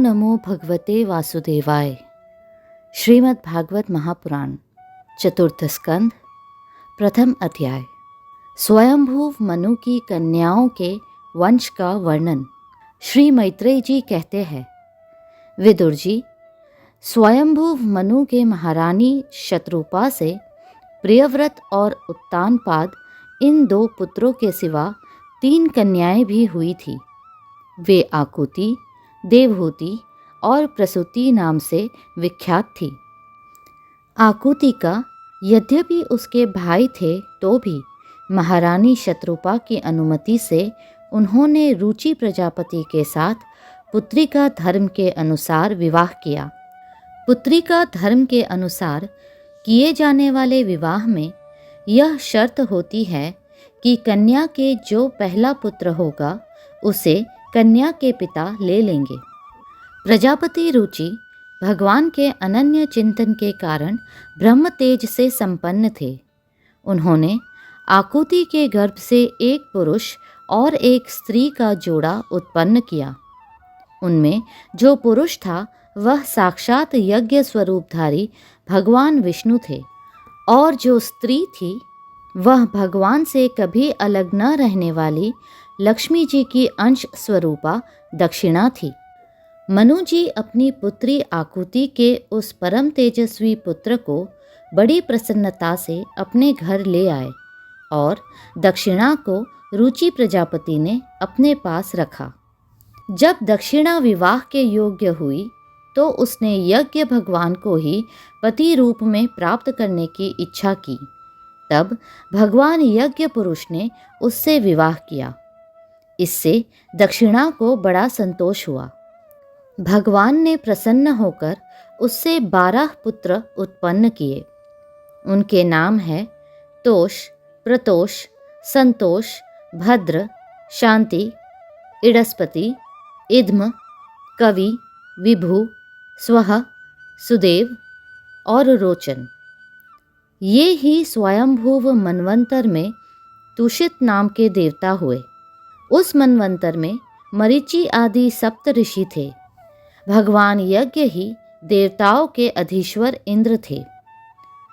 नमो भगवते वासुदेवाय। श्रीमद् भागवत महापुराण चतुर्थ स्कंध प्रथम अध्याय। स्वयंभू मनु की कन्याओं के वंश का वर्णन। श्री मैत्रेय जी कहते हैं, विदुर जी, स्वयंभू मनु के महारानी शत्रुपा से प्रियव्रत और उत्तानपाद इन दो पुत्रों के सिवा 3 कन्याएं भी हुई थी। वे आकुति, देवहूति और प्रसूति नाम से विख्यात थी। आकुति का यद्यपि उसके भाई थे तो भी महारानी शत्रुपा की अनुमति से उन्होंने रुचि प्रजापति के साथ पुत्री का धर्म के अनुसार विवाह किया। पुत्री का धर्म के अनुसार किए जाने वाले विवाह में यह शर्त होती है कि कन्या के जो पहला पुत्र होगा उसे कन्या के पिता ले लेंगे। प्रजापति रुचि भगवान के अनन्य चिंतन के कारण ब्रह्म तेज से संपन्न थे। उन्होंने आकुति के गर्भ से एक पुरुष और एक स्त्री का जोड़ा उत्पन्न किया। उनमें जो पुरुष था वह साक्षात यज्ञ स्वरूपधारी भगवान विष्णु थे, और जो स्त्री थी वह भगवान से कभी अलग न रहने वाली लक्ष्मी जी की अंश स्वरूपा दक्षिणा थी। मनु जी अपनी पुत्री आकुति के उस परम तेजस्वी पुत्र को बड़ी प्रसन्नता से अपने घर ले आए और दक्षिणा को रुचि प्रजापति ने अपने पास रखा। जब दक्षिणा विवाह के योग्य हुई तो उसने यज्ञ भगवान को ही पति रूप में प्राप्त करने की इच्छा की। तब भगवान यज्ञ पुरुष ने उससे विवाह किया। इससे दक्षिणा को बड़ा संतोष हुआ। भगवान ने प्रसन्न होकर उससे 12 पुत्र उत्पन्न किए। उनके नाम हैं तोष, प्रतोष, संतोष, भद्र, शांति, इडस्पति, इद्म, कवि, विभु, स्वः, सुदेव और रोचन। ये ही स्वयंभुव मनवंतर में तुषित नाम के देवता हुए। उस मनवंतर में मरीचि आदि सप्त ऋषि थे। भगवान यज्ञ ही देवताओं के अधीश्वर इंद्र थे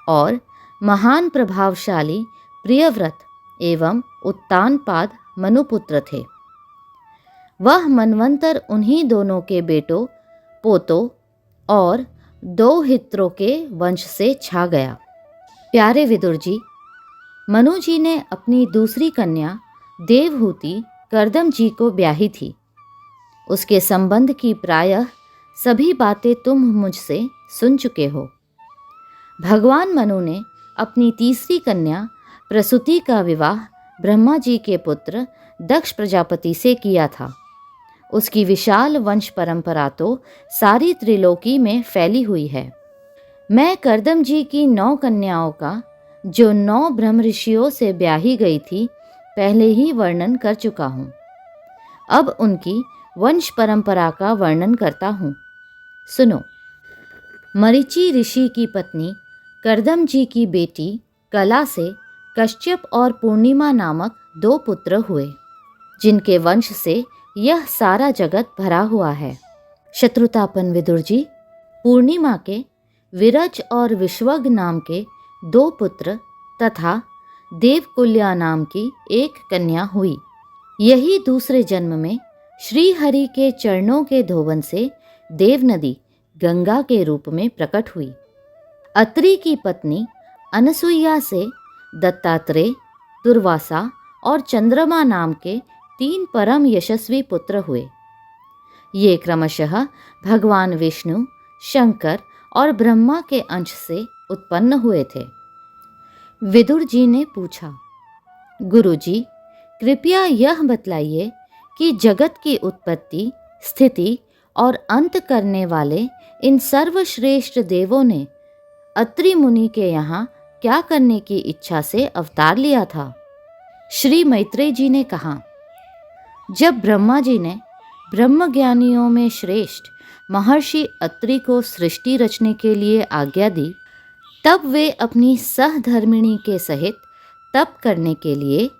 और महान प्रभावशाली प्रियव्रत एवं उत्तानपाद मनुपुत्र थे। वह मनवंतर उन्हीं दोनों के बेटों, पोतों और दौहित्रों के वंश से छा गया। प्यारे विदुर जी, मनु जी ने अपनी दूसरी कन्या देवहूति कर्दम जी को ब्याही थी। उसके संबंध की प्रायः सभी बातें तुम मुझसे सुन चुके हो। भगवान मनु ने अपनी तीसरी कन्या प्रसूति का विवाह ब्रह्मा जी के पुत्र दक्ष प्रजापति से किया था। उसकी विशाल वंश परंपरा तो सारी त्रिलोकी में फैली हुई है। मैं कर्दम जी की 9 कन्याओं का, जो 9 ब्रह्म ऋषियों से ब्याही गई थी, पहले ही वर्णन कर चुका हूँ। अब उनकी वंश परंपरा का वर्णन करता हूँ। सुनो। मरीचि ऋषि की पत्नी कर्दम जी की बेटी कला से कश्यप और पूर्णिमा नामक 2 पुत्र हुए, जिनके वंश से यह सारा जगत भरा हुआ है। शत्रुतापन विदुर जी, पूर्णिमा के विरज और विश्वग नाम के 2 पुत्र तथा देवकुल्या नाम की 1 कन्या हुई। यही दूसरे जन्म में श्री हरि के चरणों के धोवन से देव नदी गंगा के रूप में प्रकट हुई। अत्रि की पत्नी अनसुईया से दत्तात्रेय, दुर्वासा और चंद्रमा नाम के 3 परम यशस्वी पुत्र हुए। ये क्रमशः भगवान विष्णु, शंकर और ब्रह्मा के अंश से उत्पन्न हुए थे। विदुर जी ने पूछा, गुरुजी, कृपया यह बतलाइए कि जगत की उत्पत्ति, स्थिति और अंत करने वाले इन सर्वश्रेष्ठ देवों ने अत्रि मुनि के यहाँ क्या करने की इच्छा से अवतार लिया था? श्री मैत्रेय जी ने कहा, जब ब्रह्मा जी ने ब्रह्मज्ञानियों में श्रेष्ठ महर्षि अत्रि को सृष्टि रचने के लिए आज्ञा दी, तब वे अपनी सहधर्मिणी के सहित तप करने के लिए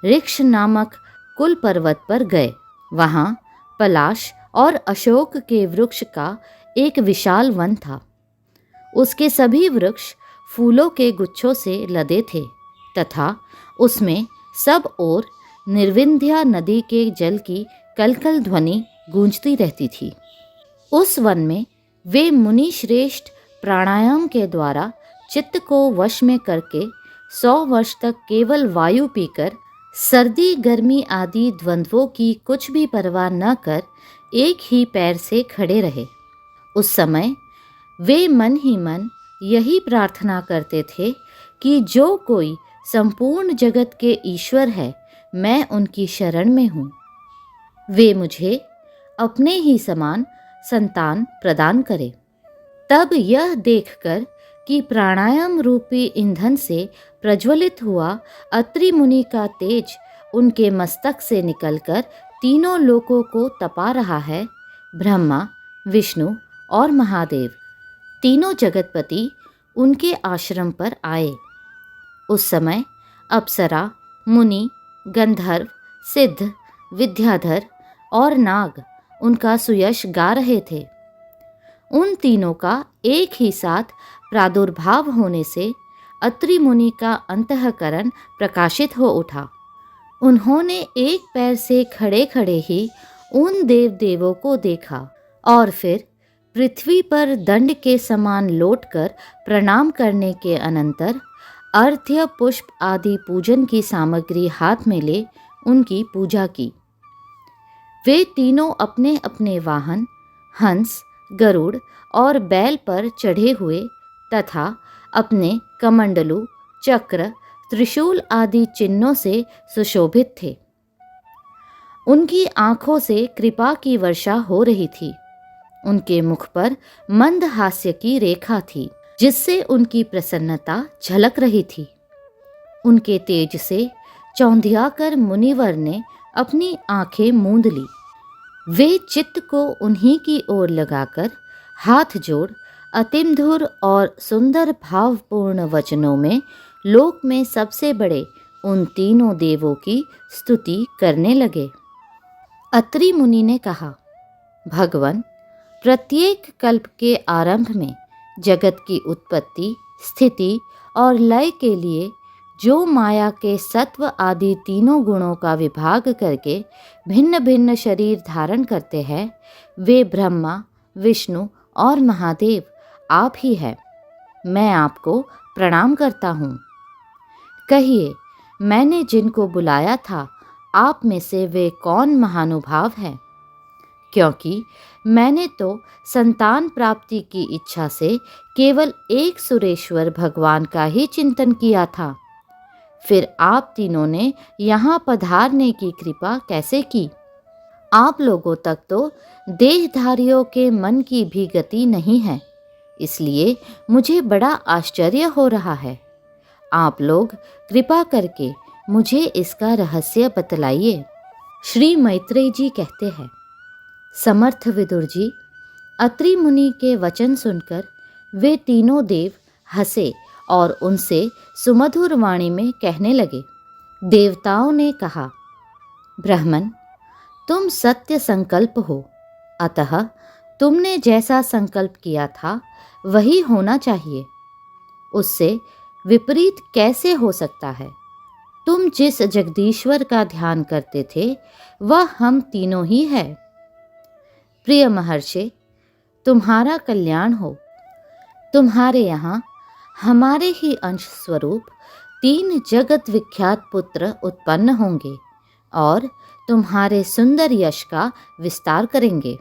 ऋक्ष नामक कुल पर्वत पर गए। वहाँ पलाश और अशोक के वृक्ष का एक विशाल वन था। उसके सभी वृक्ष फूलों के गुच्छों से लदे थे तथा उसमें सब ओर निर्विंध्या नदी के जल की कलकल ध्वनि गूंजती रहती थी। उस वन में वे मुनि श्रेष्ठ प्राणायाम के द्वारा चित्त को वश में करके 100 वर्ष तक केवल वायु पीकर सर्दी गर्मी आदि द्वंद्वों की कुछ भी परवाह न कर एक ही पैर से खड़े रहे। उस समय वे मन ही मन यही प्रार्थना करते थे कि जो कोई संपूर्ण जगत के ईश्वर है, मैं उनकी शरण में हूँ। वे मुझे अपने ही समान संतान प्रदान करे। तब यह देखकर कि प्राणायाम रूपी ईंधन से प्रज्वलित हुआ अत्रि मुनि का तेज उनके मस्तक से निकलकर तीनों लोकों को तपा रहा है, ब्रह्मा, विष्णु और महादेव तीनों जगतपति उनके आश्रम पर आए। उस समय अप्सरा, मुनि, गंधर्व, सिद्ध, विद्याधर और नाग उनका सुयश गा रहे थे। उन तीनों का एक ही साथ प्रादुर्भाव होने से अत्रि मुनि का अंतःकरण प्रकाशित हो उठा। उन्होंने एक पैर से खड़े खड़े ही उन देव देवों को देखा और फिर पृथ्वी पर दंड के समान लौटकर प्रणाम करने के अनंतर अर्घ्य, पुष्प आदि पूजन की सामग्री हाथ में ले उनकी पूजा की। वे तीनों अपने अपने वाहन हंस, गरुड़ और बैल पर चढ़े हुए तथा अपने कमंडलू, चक्र, त्रिशूल आदि चिन्हों से सुशोभित थे। उनकी आंखों से कृपा की वर्षा हो रही थी। उनके मुख पर मंद हास्य की रेखा थी, जिससे उनकी प्रसन्नता झलक रही थी। उनके तेज से चौंधियाकर मुनिवर ने अपनी आंखें मूंद ली। वे चित्त को उन्हीं की ओर लगाकर हाथ जोड़ अतिमधुर और सुंदर भावपूर्ण वचनों में लोक में सबसे बड़े उन तीनों देवों की स्तुति करने लगे। अत्रि मुनि ने कहा, भगवन, प्रत्येक कल्प के आरंभ में जगत की उत्पत्ति, स्थिति और लय के लिए जो माया के सत्व आदि तीनों गुणों का विभाग करके भिन्न भिन्न शरीर धारण करते हैं, वे ब्रह्मा, विष्णु और महादेव आप ही हैं। मैं आपको प्रणाम करता हूँ। कहिए, मैंने जिनको बुलाया था, आप में से वे कौन महानुभाव हैं? क्योंकि मैंने तो संतान प्राप्ति की इच्छा से केवल एक सुरेश्वर भगवान का ही चिंतन किया था। फिर आप तीनों ने यहाँ पधारने की कृपा कैसे की? आप लोगों तक तो देहधारियों के मन की भी गति नहीं है, इसलिए मुझे बड़ा आश्चर्य हो रहा है। आप लोग कृपा करके मुझे इसका रहस्य बतलाइए। श्री मैत्रेय जी कहते हैं, समर्थ विदुर जी, अत्रि मुनि के वचन सुनकर वे तीनों देव हंसे और उनसे सुमधुर वाणी में कहने लगे। देवताओं ने कहा, ब्राह्मण, तुम सत्य संकल्प हो, अतः तुमने जैसा संकल्प किया था वही होना चाहिए। उससे विपरीत कैसे हो सकता है? तुम जिस जगदीश्वर का ध्यान करते थे वह हम तीनों ही है। प्रिय महर्षि, तुम्हारा कल्याण हो। तुम्हारे यहाँ हमारे ही अंश स्वरूप 3 जगत विख्यात पुत्र उत्पन्न होंगे और तुम्हारे सुंदर यश का विस्तार करेंगे।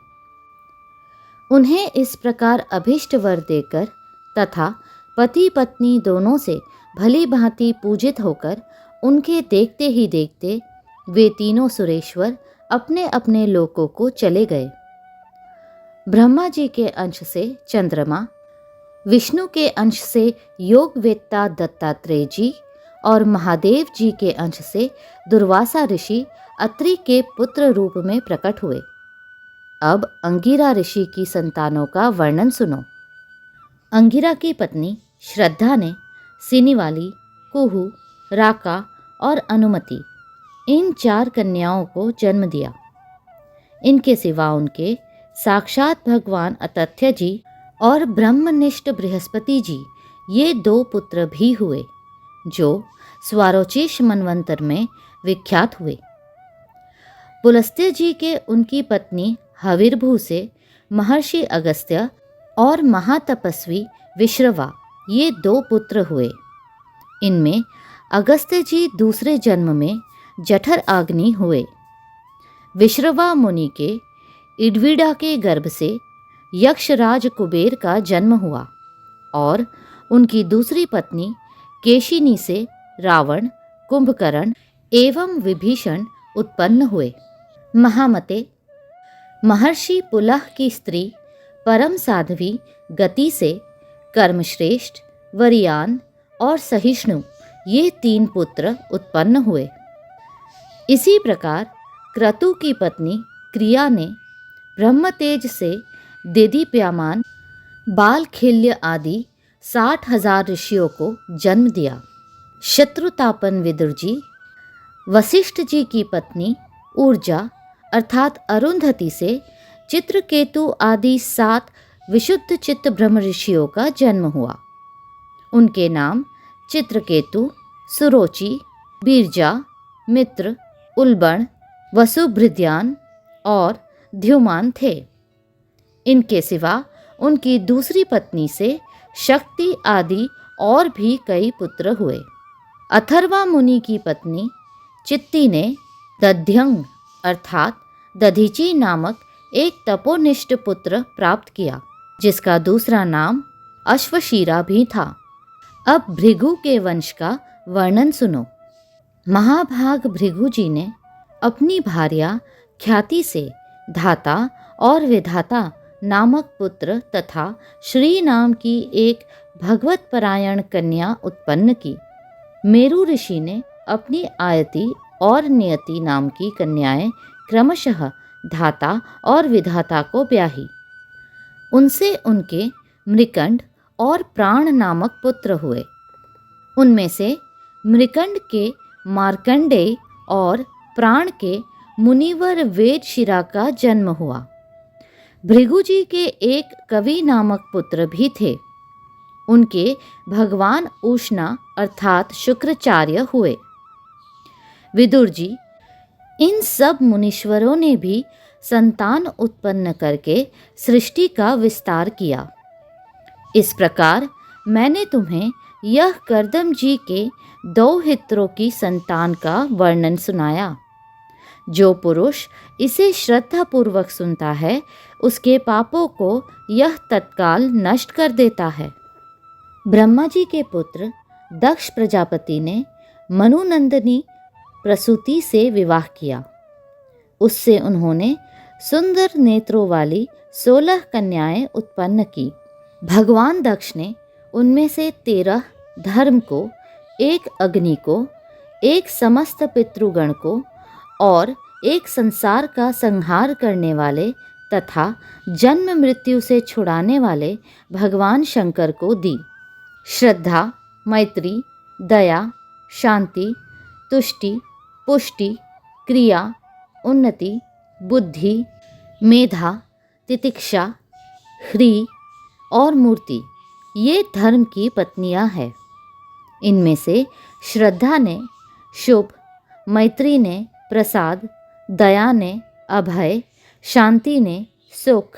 उन्हें इस प्रकार अभिष्ट वर देकर तथा पति पत्नी दोनों से भली भांति पूजित होकर उनके देखते ही देखते वे तीनों सुरेश्वर अपने अपने लोकों को चले गए। ब्रह्मा जी के अंश से चंद्रमा, विष्णु के अंश से योगवेत्ता दत्तात्रेय जी और महादेव जी के अंश से दुर्वासा ऋषि अत्रि के पुत्र रूप में प्रकट हुए। अब अंगिरा ऋषि की संतानों का वर्णन सुनो। अंगिरा की पत्नी श्रद्धा ने सिनीवाली, कुहू, राका और अनुमति इन 4 कन्याओं को जन्म दिया। इनके सिवा उनके साक्षात भगवान अतथ्य जी और ब्रह्मनिष्ठ बृहस्पति जी, ये 2 पुत्र भी हुए जो स्वारोचिष मनवंतर में विख्यात हुए। पुलस्त्य जी के उनकी पत्नी हविर्भू से महर्षि अगस्त्य और महातपस्वी विश्रवा, ये 2 पुत्र हुए। इनमें अगस्त्य जी दूसरे जन्म में जठर अग्नि हुए। विश्रवा मुनि के इडविडा के गर्भ से यक्षराज कुबेर का जन्म हुआ और उनकी दूसरी पत्नी केशिनी से रावण, कुंभकर्ण एवं विभीषण उत्पन्न हुए। महामते, महर्षि पुलह की स्त्री परम साध्वी गति से कर्मश्रेष्ठ, वरियान और सहिष्णु, ये 3 पुत्र उत्पन्न हुए। इसी प्रकार क्रतु की पत्नी क्रिया ने ब्रह्मतेज से देदीप्यमान बालखिल्य आदि 60,000 ऋषियों को जन्म दिया। शत्रुतापन विदुर जी, वशिष्ठ जी की पत्नी ऊर्जा अर्थात अरुंधति से चित्रकेतु आदि 7 विशुद्ध चित्त ब्रह्म ऋषियों का जन्म हुआ। उनके नाम चित्रकेतु, सुरोचि, बीरजा, मित्र, उल्बण, वसुभृद्यान और द्युमान थे। इनके सिवा उनकी दूसरी पत्नी से शक्ति आदि और भी कई पुत्र हुए। अथर्वा मुनि की पत्नी चित्ती ने दध्यंग अर्थात दधीची नामक एक तपोनिष्ठ पुत्र प्राप्त किया, जिसका दूसरा नाम अश्वशीरा भी था। अब भृगु के वंश का वर्णन सुनो। महाभाग भृगु जी ने अपनी भार्या ख्याति से धाता और विधाता नामक पुत्र तथा श्री नाम की एक भगवत परायण कन्या उत्पन्न की। मेरु ऋषि ने अपनी आयति और नियति नाम की कन्याएं क्रमशः धाता और विधाता को ब्याही। उनसे उनके मृकंड और प्राण नामक पुत्र हुए। उनमें से मृकंड के मार्कंडेय और प्राण के मुनिवर वेदशिरा का जन्म हुआ। भृगु जी के एक कवि नामक पुत्र भी थे। उनके भगवान उष्णा अर्थात शुक्राचार्य हुए। विदुर जी, इन सब मुनीश्वरों ने भी संतान उत्पन्न करके सृष्टि का विस्तार किया। इस प्रकार मैंने तुम्हें यह कर्दम जी के 2 हित्रों की संतान का वर्णन सुनाया। जो पुरुष इसे श्रद्धापूर्वक सुनता है, उसके पापों को यह तत्काल नष्ट कर देता है। ब्रह्मा जी के पुत्र दक्ष प्रजापति ने मनुनंदिनी प्रसूति से विवाह किया। उससे उन्होंने सुंदर नेत्रों वाली 16 कन्याएं उत्पन्न की। भगवान दक्ष ने उनमें से 13 धर्म को, 1 अग्नि को, 1 समस्त पितृगण को और 1 संसार का संहार करने वाले तथा जन्म मृत्यु से छुड़ाने वाले भगवान शंकर को दी। श्रद्धा, मैत्री, दया, शांति, तुष्टि, पुष्टि, क्रिया, उन्नति, बुद्धि, मेधा, तितिक्षा, ह्री और मूर्ति, ये धर्म की पत्नियां हैं। इनमें से श्रद्धा ने शुभ, मैत्री ने प्रसाद, दया ने अभय, शांति ने सुख,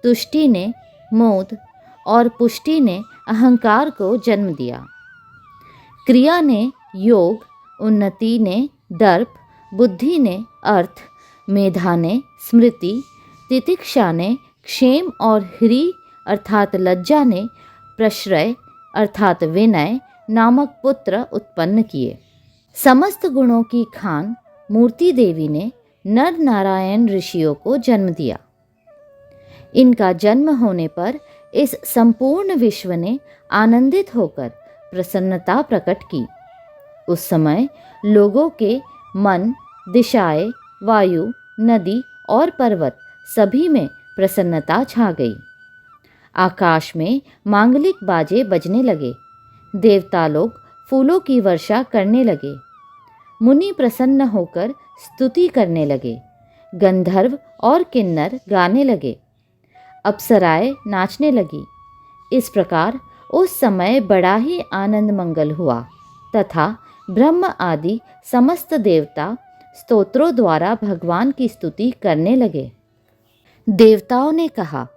तुष्टि ने मोद और पुष्टि ने अहंकार को जन्म दिया। क्रिया ने योग, उन्नति ने दर्प, बुद्धि ने अर्थ, मेधा ने स्मृति, तितिक्षा ने क्षेम और ह्री अर्थात लज्जा ने प्रश्रय अर्थात विनय नामक पुत्र उत्पन्न किए। समस्त गुणों की खान मूर्ति देवी ने नर नारायण ऋषियों को जन्म दिया। इनका जन्म होने पर इस संपूर्ण विश्व ने आनंदित होकर प्रसन्नता प्रकट की। उस समय लोगों के मन, दिशाएं, वायु, नदी और पर्वत सभी में प्रसन्नता छा गई। आकाश में मांगलिक बाजे बजने लगे। देवता लोग फूलों की वर्षा करने लगे। मुनि प्रसन्न होकर स्तुति करने लगे। गंधर्व और किन्नर गाने लगे, अप्सराएं नाचने लगी। इस प्रकार उस समय बड़ा ही आनंद मंगल हुआ तथा ब्रह्म आदि समस्त देवता स्तोत्रों द्वारा भगवान की स्तुति करने लगे। देवताओं ने कहा,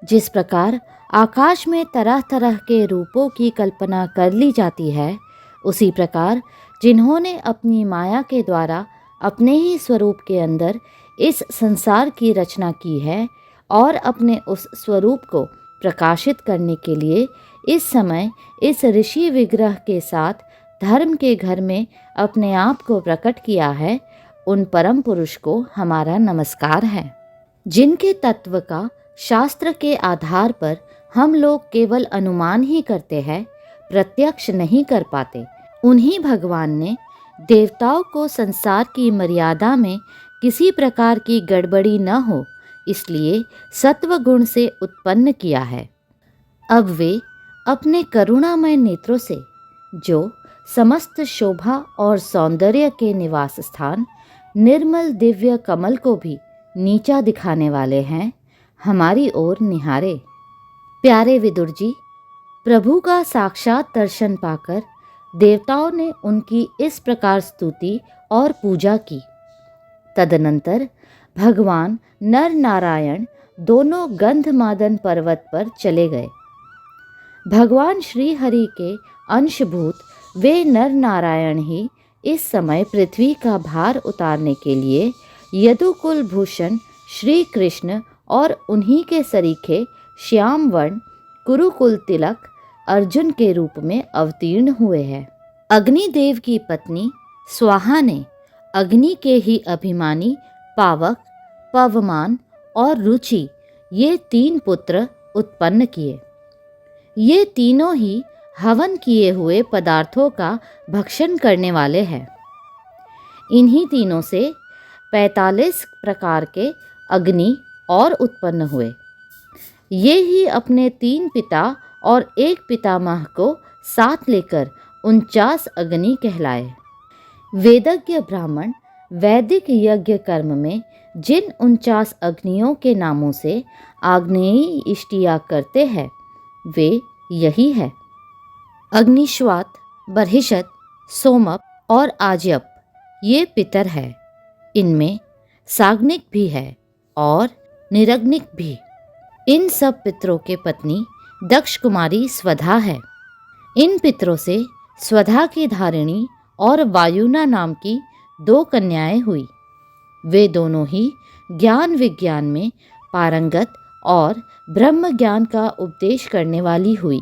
जिस प्रकार आकाश में तरह तरह के रूपों की कल्पना कर ली जाती है, उसी प्रकार जिन्होंने अपनी माया के द्वारा अपने ही स्वरूप के अंदर इस संसार की रचना की है और अपने उस स्वरूप को प्रकाशित करने के लिए इस समय इस ऋषि विग्रह के साथ धर्म के घर में अपने आप को प्रकट किया है, उन परम पुरुष को हमारा नमस्कार है। जिनके तत्व का शास्त्र के आधार पर हम लोग केवल अनुमान ही करते हैं, प्रत्यक्ष नहीं कर पाते, उन्हीं भगवान ने देवताओं को संसार की मर्यादा में किसी प्रकार की गड़बड़ी न हो इसलिए सत्व गुण से उत्पन्न किया है। अब वे अपने करुणामय नेत्रों से, जो समस्त शोभा और सौंदर्य के निवास स्थान निर्मल दिव्य कमल को भी नीचा दिखाने वाले हैं, हमारी ओर निहारे। प्यारे विदुर जी, प्रभु का साक्षात दर्शन पाकर देवताओं ने उनकी इस प्रकार स्तुति और पूजा की। तदनंतर भगवान नर नारायण दोनों गंधमादन पर्वत पर चले गए। भगवान श्री हरि के अंशभूत वे नर नारायण ही इस समय पृथ्वी का भार उतारने के लिए यदुकुल भूषण श्री कृष्ण और उन्हीं के सरीखे श्याम वर्ण कुरुकुल तिलक अर्जुन के रूप में अवतीर्ण हुए हैं। अग्निदेव की पत्नी स्वाहा ने अग्नि के ही अभिमानी पावक, पवमान और रुचि ये 3 पुत्र उत्पन्न किए। ये तीनों ही हवन किए हुए पदार्थों का भक्षण करने वाले हैं। इन्हीं तीनों से 45 प्रकार के अग्नि और उत्पन्न हुए। ये ही अपने 3 पिता और 1 पितामह को साथ लेकर 49 अग्नि कहलाए। वेदज्ञ ब्राह्मण वैदिक यज्ञ कर्म में जिन 49 अग्नियों के नामों से आग्नेयी इष्टिया करते हैं, वे यही है: अग्निश्वात, बर्हिषत, सोमप और आज्यप ये पितर है। इनमें साग्निक भी है और निरग्निक भी। इन सब पितरों के पत्नी दक्ष कुमारी स्वधा है। इन पितरों से स्वधा की धारिणी और वायुना नाम की 2 कन्याएं हुई। वे दोनों ही ज्ञान विज्ञान में पारंगत और ब्रह्म ज्ञान का उपदेश करने वाली हुई।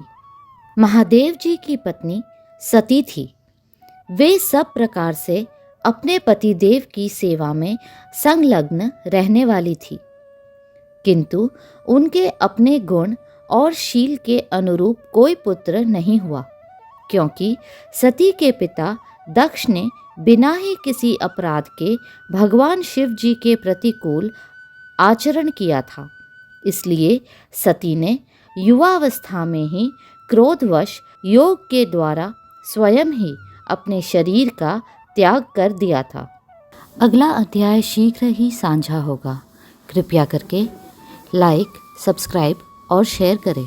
महादेव जी की पत्नी सती थी। वे सब प्रकार से अपने पतिदेव की सेवा में संलग्न रहने वाली थी, किंतु उनके अपने गुण और शील के अनुरूप कोई पुत्र नहीं हुआ, क्योंकि सती के पिता दक्ष ने बिना ही किसी अपराध के भगवान शिव जी के प्रतिकूल आचरण किया था। इसलिए सती ने युवावस्था में ही क्रोधवश योग के द्वारा स्वयं ही अपने शरीर का त्याग कर दिया था। अगला अध्याय शीघ्र ही साझा होगा। कृपया करके लाइक, सब्सक्राइब और शेयर करें।